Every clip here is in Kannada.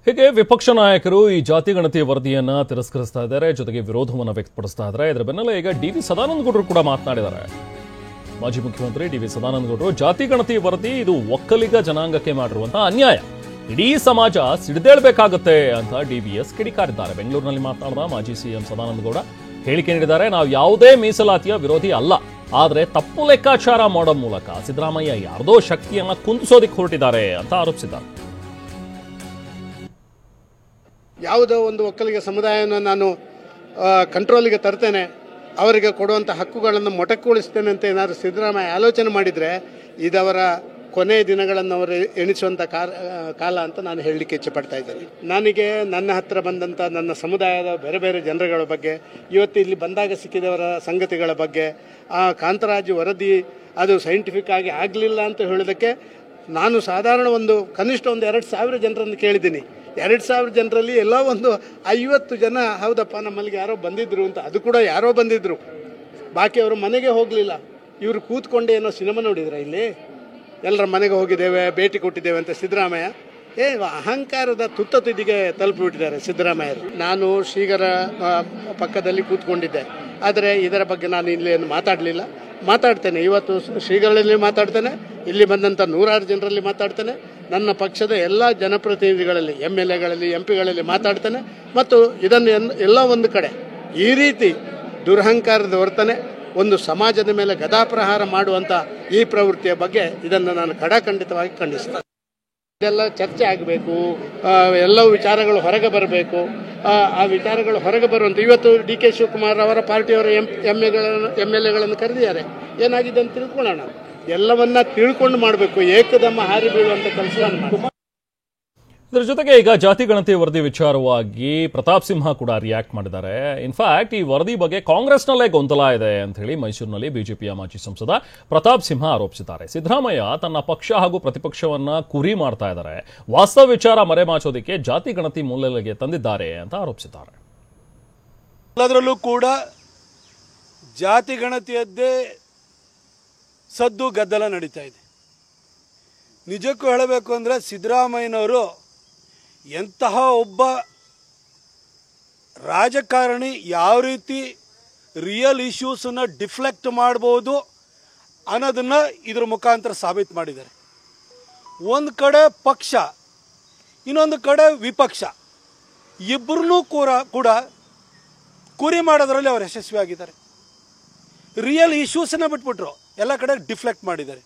ಹೀಗೆ ವಿಪಕ್ಷ ನಾಯಕರು ಈ ಜಾತಿ ಗಣತಿ ವರದಿಯನ್ನ ತಿರಸ್ಕರಿಸ್ತಾ ಇದ್ದಾರೆ, ಜೊತೆಗೆ ವಿರೋಧವನ್ನು ವ್ಯಕ್ತಪಡಿಸ್ತಾ ಇದ್ದಾರೆ. ಇದರ ಬೆನ್ನಲ್ಲೇ ಈಗ ಡಿ ವಿ ಸದಾನಂದ ಗೌಡರು ಕೂಡ ಮಾತನಾಡಿದ್ದಾರೆ. ಮಾಜಿ ಮುಖ್ಯಮಂತ್ರಿ ಡಿ ವಿ ಸದಾನಂದ ಗೌಡರು ಜಾತಿ ಗಣತಿ ವರದಿ ಇದು ಒಕ್ಕಲಿಗ ಜನಾಂಗಕ್ಕೆ ಮಾಡಿರುವಂತಹ ಅನ್ಯಾಯ, ಇಡೀ ಸಮಾಜ ಸಿಡಿದೇಳಬೇಕಾಗುತ್ತೆ ಅಂತ ಡಿವಿಎಸ್ ಕಿಡಿಕಾರಿದ್ದಾರೆ. ಬೆಂಗಳೂರಿನಲ್ಲಿ ಮಾತನಾಡಿದ ಮಾಜಿ ಸಿಎಂ ಸದಾನಂದ ಗೌಡ ಹೇಳಿಕೆ ನೀಡಿದ್ದಾರೆ. ನಾವು ಯಾವುದೇ ಮೀಸಲಾತಿಯ ವಿರೋಧಿ ಅಲ್ಲ, ಆದರೆ ತಪ್ಪು ಲೆಕ್ಕಾಚಾರ ಮಾಡೋ ಮೂಲಕ ಸಿದ್ದರಾಮಯ್ಯ ಯಾರದೋ ಶಕ್ತಿಯನ್ನ ಕುಂದಿಸೋದಿಕ್ಕೆ ಹೊರಟಿದ್ದಾರೆ ಅಂತ ಆರೋಪಿಸಿದ್ದಾರೆ. ಯಾವುದೋ ಒಂದು ಒಕ್ಕಲಿಗ ಸಮುದಾಯವನ್ನು ನಾನು ಕಂಟ್ರೋಲಿಗೆ ತರ್ತೇನೆ, ಅವರಿಗೆ ಕೊಡುವಂಥ ಹಕ್ಕುಗಳನ್ನು ಮೊಟಕುಗೊಳಿಸ್ತೇನೆ ಅಂತ ಏನಾದರೂ ಸಿದ್ದರಾಮಯ್ಯ ಆಲೋಚನೆ ಮಾಡಿದರೆ ಇದವರ ಕೊನೆಯ ದಿನಗಳನ್ನು ಅವರು ಎಣಿಸುವಂಥ ಕಾಲ ಅಂತ ನಾನು ಹೇಳಲಿಕ್ಕೆ ಇಚ್ಛೆಪಡ್ತಾ ಇದ್ದೇನೆ. ನನಗೆ ನನ್ನ ಹತ್ತಿರ ಬಂದಂಥ ನನ್ನ ಸಮುದಾಯದ ಬೇರೆ ಬೇರೆ ಜನರುಗಳ ಬಗ್ಗೆ, ಇವತ್ತು ಇಲ್ಲಿ ಬಂದಾಗ ಸಿಕ್ಕಿದವರ ಸಂಗತಿಗಳ ಬಗ್ಗೆ, ಆ ಕಾಂತರಾಜು ವರದಿ ಅದು ಸೈಂಟಿಫಿಕ್ ಆಗಿ ಆಗಲಿಲ್ಲ ಅಂತ ಹೇಳೋದಕ್ಕೆ ನಾನು ಸಾಧಾರಣ ಕನಿಷ್ಠ 2,000 ಜನರನ್ನು ಕೇಳಿದ್ದೀನಿ. 2,000 ಜನರಲ್ಲಿ ಎಲ್ಲ 50 ಜನ ಹೌದಪ್ಪ ನಮ್ಮಲ್ಲಿಗೆ ಯಾರೋ ಬಂದಿದ್ರು ಅಂತ, ಅದು ಕೂಡ ಯಾರೋ ಬಂದಿದ್ರು, ಬಾಕಿ ಅವರು ಮನೆಗೆ ಹೋಗಲಿಲ್ಲ. ಇವರು ಕೂತ್ಕೊಂಡು ಏನೋ ಸಿನಿಮಾ ನೋಡಿದ್ರೆ ಇಲ್ಲಿ ಎಲ್ಲರ ಮನೆಗೆ ಹೋಗಿದ್ದೇವೆ, ಭೇಟಿ ಕೊಟ್ಟಿದ್ದೇವೆ ಅಂತ ಸಿದ್ದರಾಮಯ್ಯ ಅಹಂಕಾರದ ತುತ್ತ ತುದಿಗೆ ತಲುಪಿಬಿಟ್ಟಿದ್ದಾರೆ ಸಿದ್ದರಾಮಯ್ಯರು. ನಾನು ಶ್ರೀಗರ ಪಕ್ಕದಲ್ಲಿ ಕೂತ್ಕೊಂಡಿದ್ದೆ, ಆದರೆ ಇದರ ಬಗ್ಗೆ ನಾನು ಇಲ್ಲಿ ಮಾತಾಡ್ತೇನೆ. ಇವತ್ತು ಶ್ರೀಗಳಲ್ಲಿ ಮಾತಾಡ್ತೇನೆ, ಇಲ್ಲಿ ಬಂದಂಥ 100 ಜನರಲ್ಲಿ ಮಾತಾಡ್ತೇನೆ, ನನ್ನ ಪಕ್ಷದ ಎಲ್ಲ ಜನಪ್ರತಿನಿಧಿಗಳಲ್ಲಿ MLAಗಳಲ್ಲಿ MP ಗಳಲ್ಲಿ ಮಾತಾಡ್ತೇನೆ. ಮತ್ತು ಇದನ್ನು ಎಲ್ಲ ಒಂದು ಕಡೆ ಈ ರೀತಿ ದುರಹಂಕಾರದ ವರ್ತನೆ, ಒಂದು ಸಮಾಜದ ಮೇಲೆ ಗದಾಪ್ರಹಾರ ಮಾಡುವಂಥ ಈ ಪ್ರವೃತ್ತಿಯ ಬಗ್ಗೆ ಇದನ್ನು ನಾನು ಖಡಾಖಂಡಿತವಾಗಿ ಖಂಡಿಸ್ತೇನೆ. ಇದೆಲ್ಲ ಚರ್ಚೆ ಆಗಬೇಕು, ಎಲ್ಲವೂ ವಿಚಾರಗಳು ಹೊರಗೆ ಬರಬೇಕು. ಆ ವಿಚಾರಗಳು ಹೊರಗೆ ಬರುವಂಥ ಇವತ್ತು DK ಶಿವಕುಮಾರ್ ಅವರ ಪಾರ್ಟಿಯವರ MLAಗಳನ್ನು ಕರೆದಿದ್ದಾರೆ. ಏನಾಗಿದೆ ಅಂತ ತಿಳ್ಕೊಳ್ಳೋಣ, ಎಲ್ಲವನ್ನ ತಿಳ್ಕೊಂಡು ಮಾಡಬೇಕು, ಏಕದಮ್ಮ ಹಾರಿ ಬೀಳುವಂಥ ಕೆಲಸ. ಇದರ ಜೊತೆಗೆ ಈಗ ಜಾತಿ ಗಣತಿ ವರದಿ ವಿಚಾರವಾಗಿ ಪ್ರತಾಪ್ ಸಿಂಹ ಕೂಡ ರಿಯಾಕ್ಟ್ ಮಾಡಿದ್ದಾರೆ. ಇನ್ಫ್ಯಾಕ್ಟ್ ಈ ವರದಿ ಬಗ್ಗೆ ಕಾಂಗ್ರೆಸ್ನಲ್ಲೇ ಗೊಂದಲ ಇದೆ ಅಂತ ಹೇಳಿ ಮೈಸೂರಿನಲ್ಲಿ ಬಿಜೆಪಿಯ ಮಾಜಿ ಸಂಸದ ಪ್ರತಾಪ್ ಸಿಂಹ ಆರೋಪಿಸಿದ್ದಾರೆ. ಸಿದ್ದರಾಮಯ್ಯ ತನ್ನ ಪಕ್ಷ ಹಾಗೂ ಪ್ರತಿಪಕ್ಷವನ್ನ ಕುರಿ ಮಾಡ್ತಾ ಇದ್ದಾರೆ, ವಾಸ್ತವ ವಿಚಾರ ಮರೆಮಾಚೋದಕ್ಕೆ ಜಾತಿ ಗಣತಿ ಮೂಲೆಗೆ ತಂದಿದ್ದಾರೆ ಅಂತ ಆರೋಪಿಸಿದ್ದಾರೆ. ಎಲ್ಲದರಲ್ಲೂ ಕೂಡ ಜಾತಿ ಗಣತಿಯದ್ದೇ ಸದ್ದು ಗದ್ದಲ ನಡೀತಾ ಇದೆ. ನಿಜಕ್ಕೂ ಹೇಳಬೇಕು ಅಂದರೆ ಸಿದ್ದರಾಮಯ್ಯನವರು ಎಂತಹ ಒಬ್ಬ ರಾಜಕಾರಣಿ ಯಾವ ರೀತಿ ರಿಯಲ್ ಇಶ್ಯೂಸನ್ನು ಡಿಫ್ಲೆಕ್ಟ್ ಮಾಡ್ಬೋದು ಅನ್ನೋದನ್ನು ಇದ್ರ ಮುಖಾಂತರ ಸಾಬೀತು ಮಾಡಿದ್ದಾರೆ. ಒಂದು ಕಡೆ ಪಕ್ಷ, ಇನ್ನೊಂದು ಕಡೆ ವಿಪಕ್ಷ, ಇಬ್ಬರನ್ನೂ ಕೂಡ ಕುರಿ ಮಾಡೋದ್ರಲ್ಲಿ ಅವರು ಯಶಸ್ವಿಯಾಗಿದ್ದಾರೆ. ರಿಯಲ್ ಇಶ್ಯೂಸನ್ನು ಬಿಟ್ಬಿಟ್ರು, ಎಲ್ಲ ಕಡೆ ಡಿಫ್ಲೆಕ್ಟ್ ಮಾಡಿದ್ದಾರೆ.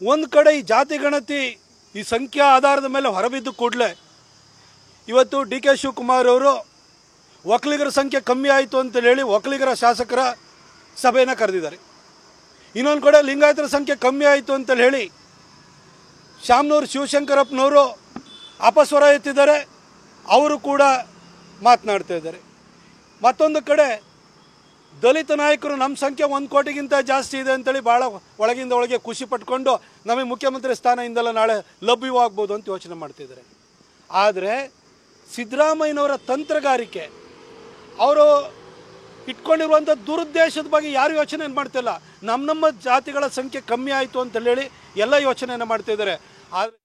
ಒಂದು ಕಡೆ ಈ ಜಾತಿ ಗಣತಿ ಈ ಸಂಖ್ಯಾ ಆಧಾರದ ಮೇಲೆ ಹೊರಬಿದ್ದು ಕೂಡಲೇ ಇವತ್ತು DK ಶಿವಕುಮಾರ್ ಅವರು ಒಕ್ಕಲಿಗರ ಸಂಖ್ಯೆ ಕಮ್ಮಿ ಆಯಿತು ಅಂತೇಳಿ ಹೇಳಿ ಒಕ್ಕಲಿಗರ ಶಾಸಕರ ಸಭೆಯನ್ನು ಕರೆದಿದ್ದಾರೆ. ಇನ್ನೊಂದು ಕಡೆ ಲಿಂಗಾಯತರ ಸಂಖ್ಯೆ ಕಮ್ಮಿ ಆಯಿತು ಅಂತೇಳಿ ಹೇಳಿ ಶಾಮನೂರು ಶಿವಶಂಕರಪ್ಪನವರು ಅಪಸ್ವರ ಎತ್ತಿದ್ದಾರೆ, ಅವರು ಕೂಡ ಮಾತನಾಡ್ತಾ ಇದ್ದಾರೆ. ಮತ್ತೊಂದು ಕಡೆ ದಲಿತ ನಾಯಕರು ನಮ್ಮ ಸಂಖ್ಯೆ 1 ಕೋಟಿಗಿಂತ ಜಾಸ್ತಿ ಇದೆ ಅಂತೇಳಿ ಭಾಳ ಒಳಗಿಂದ ಒಳಗೆ ಖುಷಿ ಪಟ್ಕೊಂಡು ನಮಗೆ ಮುಖ್ಯಮಂತ್ರಿ ಸ್ಥಾನದಿಂದಲ್ಲ ನಾಳೆ ಲಭ್ಯವಾಗ್ಬೋದು ಅಂತ ಯೋಚನೆ ಮಾಡ್ತಿದ್ದಾರೆ. ಆದರೆ ಸಿದ್ದರಾಮಯ್ಯನವರ ತಂತ್ರಗಾರಿಕೆ, ಅವರು ಇಟ್ಕೊಂಡಿರುವಂಥ ದುರುದ್ದೇಶದ ಬಗ್ಗೆ ಯಾರು ಯೋಚನೆ ಮಾಡ್ತಿಲ್ಲ. ನಮ್ಮ ಜಾತಿಗಳ ಸಂಖ್ಯೆ ಕಮ್ಮಿ ಆಯಿತು ಅಂತ ಹೇಳಿ ಎಲ್ಲ ಯೋಚನೆಯನ್ನು ಮಾಡ್ತಿದ್ದಾರೆ. ಆದರೆ